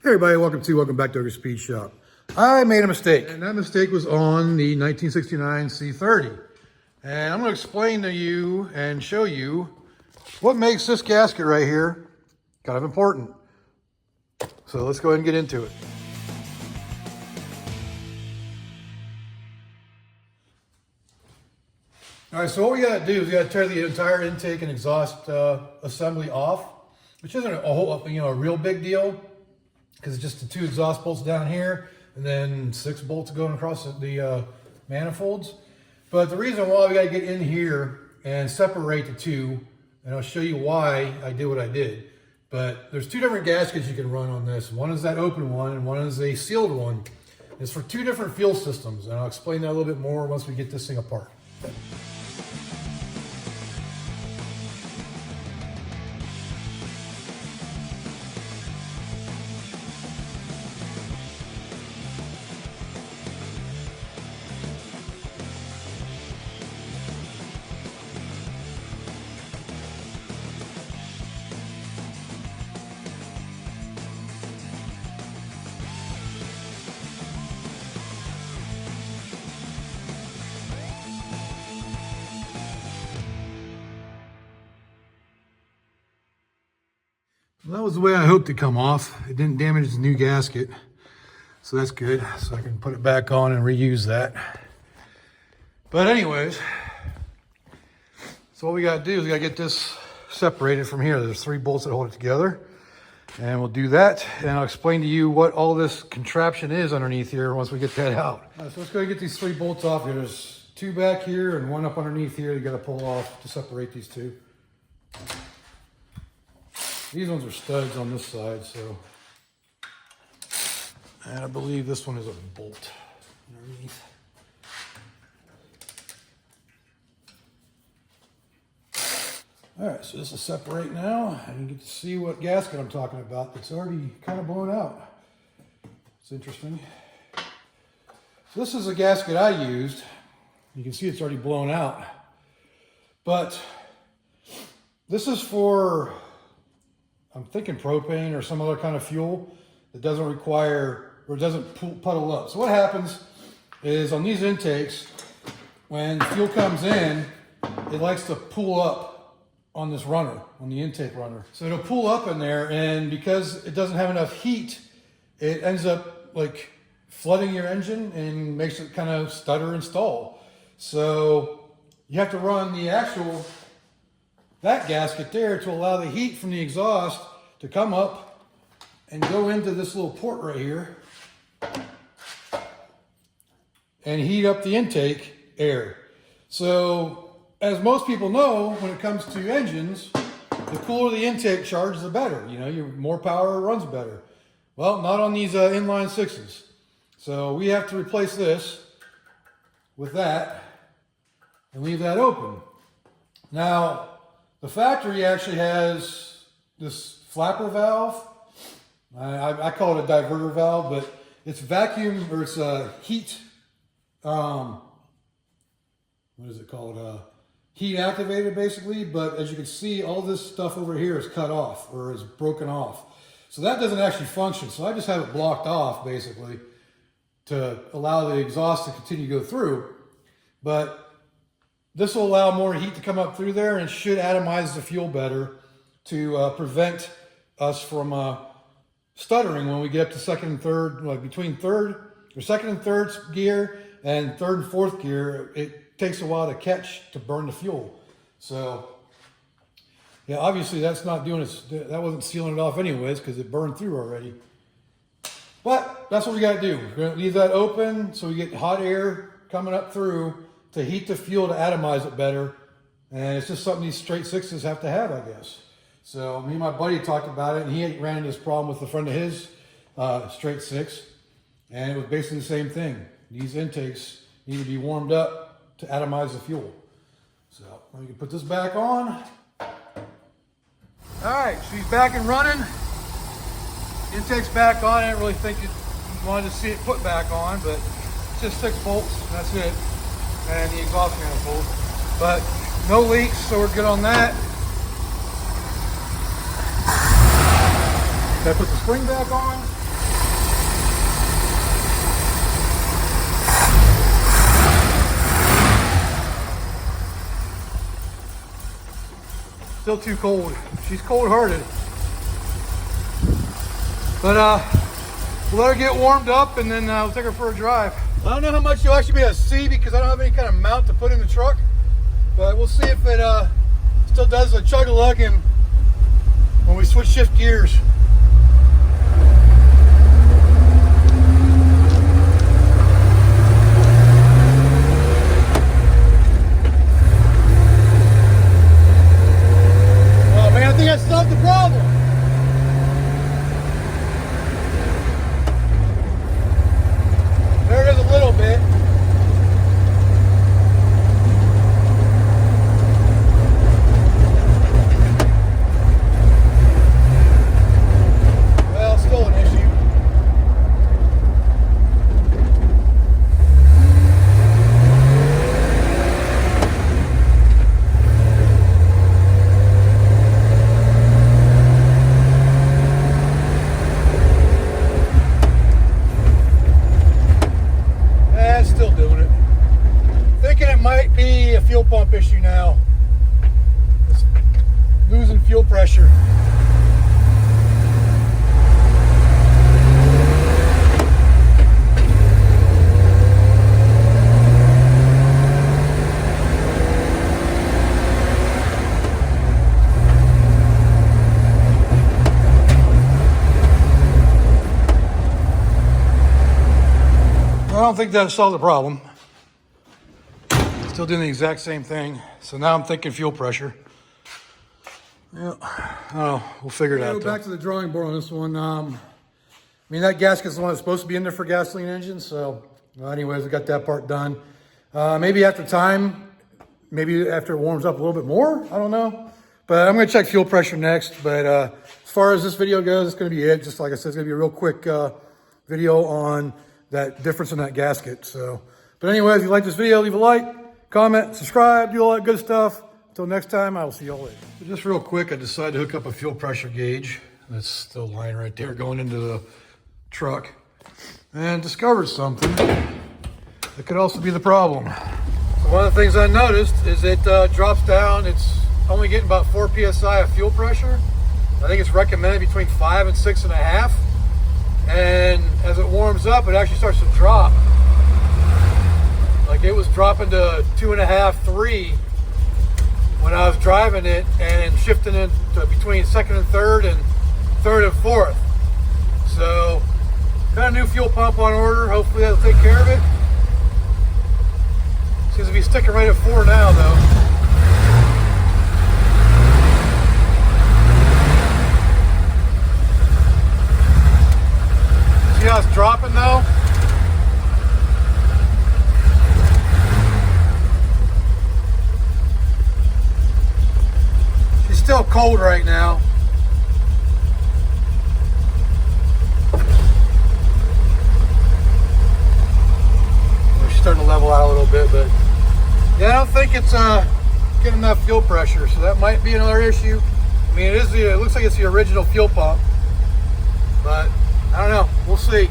Hey everybody, welcome back to Ogre Speed Shop. I made a mistake, and that mistake was on the 1969 C30. And I'm going to explain to you and show you what makes this gasket right here kind of important. So let's go ahead and get into it. All right, so what we got to do is we got to tear the entire intake and exhaust assembly off, which isn't a whole, a real big deal, because it's just the two exhaust bolts down here and then 6 bolts going across the manifolds. But the reason why we got to get in here and separate the two, and I'll show you why I did what I did. But there's 2 different gaskets you can run on this. One is that open one and one is a sealed one. It's for 2 different fuel systems, and I'll explain that a little bit more once we get this thing apart. Well, that was the way I hoped to come off. It didn't damage the new gasket, so that's good. So I can put it back on and reuse that. But anyways, so what we got to do is we got to get this separated from here. There's 3 bolts that hold it together, and we'll do that. And I'll explain to you what all this contraption is underneath here once we get that out. All right, so let's go and get these 3 bolts off here. There's 2 back here and 1 up underneath here. You got to pull off to separate these 2. These ones are studs on this side, so. And I believe this one is a bolt underneath. All right, so this is separate now, and you get to see what gasket I'm talking about that's already kind of blown out. It's interesting. So this is a gasket I used. You can see it's already blown out. But this is for, I'm thinking propane or some other kind of fuel that doesn't require, or doesn't puddle up. So what happens is on these intakes, when fuel comes in, it likes to pull up on this runner, on the intake runner. So it'll pull up in there, and because it doesn't have enough heat, it ends up like flooding your engine and makes it kind of stutter and stall. So you have to run the actual, that gasket there to allow the heat from the exhaust to come up and go into this little port right here and heat up the intake air. So as most people know, when it comes to engines, the cooler the intake charge, the better. You know, more power runs better. Well, not on these inline 6s. So we have to replace this with that and leave that open. Now, the factory actually has this flapper valve. I call it a diverter valve, but it's vacuum, or it's a heat, what is it called? Heat activated basically, but as you can see, all this stuff over here is cut off or is broken off. So that doesn't actually function. So I just have it blocked off basically to allow the exhaust to continue to go through. But this will allow more heat to come up through there and should atomize the fuel better to prevent us from stuttering when we get up to second and third, like between second and third gear and third and fourth gear. It takes a while to catch to burn the fuel. So yeah, obviously that's not doing it. That wasn't sealing it off anyways because it burned through already. But that's what we got to do. We're going to leave that open so we get hot air coming up through to heat the fuel to atomize it better. And it's just something these straight 6s have to have, I guess. So me and my buddy talked about it, and he ran into this problem with a friend of his straight 6. And it was basically the same thing. These intakes need to be warmed up to atomize the fuel. So let me put this back on. All right, she's back and running. Intake's back on. I didn't really think you wanted to see it put back on, but it's just 6 bolts, and that's it. And the exhaust manifold. But no leaks, so we're good on that. Did I put the spring back on? Still too cold. She's cold-hearted. But we'll let her get warmed up, and then we'll take her for a drive. I don't know how much you'll actually be able to see because I don't have any kind of mount to put in the truck. But we'll see if it still does a chug-a-lugging when we shift gears. Oh man, I think I solved the problem. There it is a little bit. Well, still an issue. Still doing it. Thinking it might be a fuel pump issue now. It's losing fuel pressure. I don't think that solved the problem. Still doing the exact same thing. So now I'm thinking fuel pressure. Yeah, I don't know. We'll figure it out. Go back to the drawing board on this one. I mean, that gasket's the one that's supposed to be in there for gasoline engines. So, well, anyways, we got that part done. Maybe after time, maybe after it warms up a little bit more. I don't know. But I'm going to check fuel pressure next. But as far as this video goes, it's going to be it. Just like I said, it's going to be a real quick video on that difference in that gasket. So, but anyways, if you like this video, leave a like, comment, subscribe, do all that good stuff. Until next time, I will see y'all later. Just real quick, I decided to hook up a fuel pressure gauge. That's still lying right there going into the truck. And discovered something that could also be the problem. So one of the things I noticed is it drops down. It's only getting about 4 PSI of fuel pressure. I think it's recommended between 5 and 6.5. And as it warms up, it actually starts to drop. Like it was dropping to 2.5, 3 when I was driving it and shifting it to between second and third and third and fourth. So got a new fuel pump on order. Hopefully that'll take care of it. Seems to be sticking right at 4 now though. See how it's dropping though? She's still cold right now. She's starting to level out a little bit, but yeah, I don't think it's getting enough fuel pressure, so that might be another issue. I mean, it looks like it's the original fuel pump, but I don't know. We'll see.